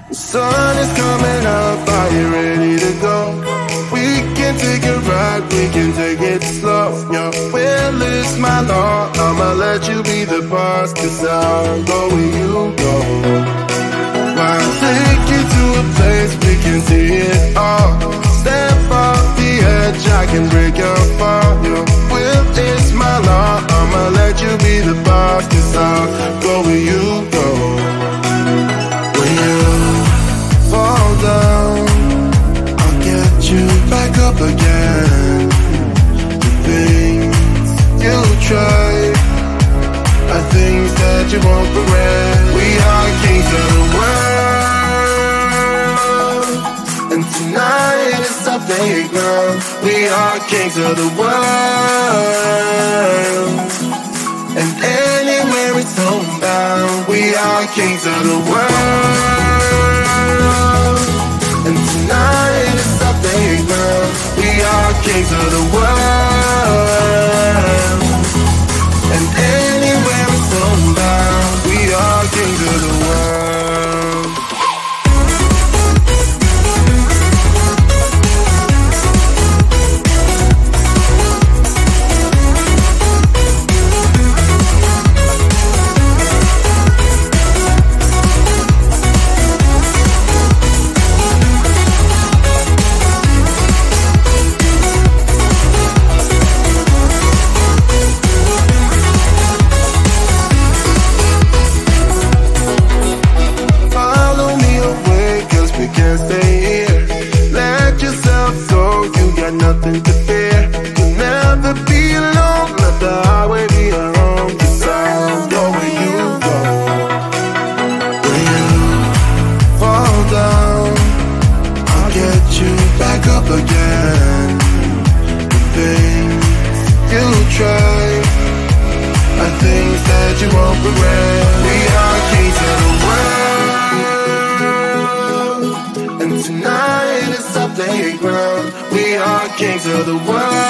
The sun is coming up, are you ready to go? We can take a ride, we can take it slow. Your will is my law, I'ma let you be the boss, 'cause I'll go where you go. I'll take you to a place we can see it all. Step off the edge, I can break your fall. Your will is my law, I'ma let you be the boss, 'cause I'll go where you go. When you fall down, I'll get you back up again. The things you try are things that you won't regret. We are kings of the world, and tonight is our playground. We are kings of the world, and anywhere it's homebound. We are kings of the world, and tonight is our playground. We are kings of the world, and anywhere it's homebound. We are kings of the world. Nothing to fear, you'll never be alone. Let the highway be our home, 'cause I'll go where you go. When you fall down, I'll get you back up again. The things you try are things that you won't regret. We are kings of the world, and tonight is our playground. We are kings of the world,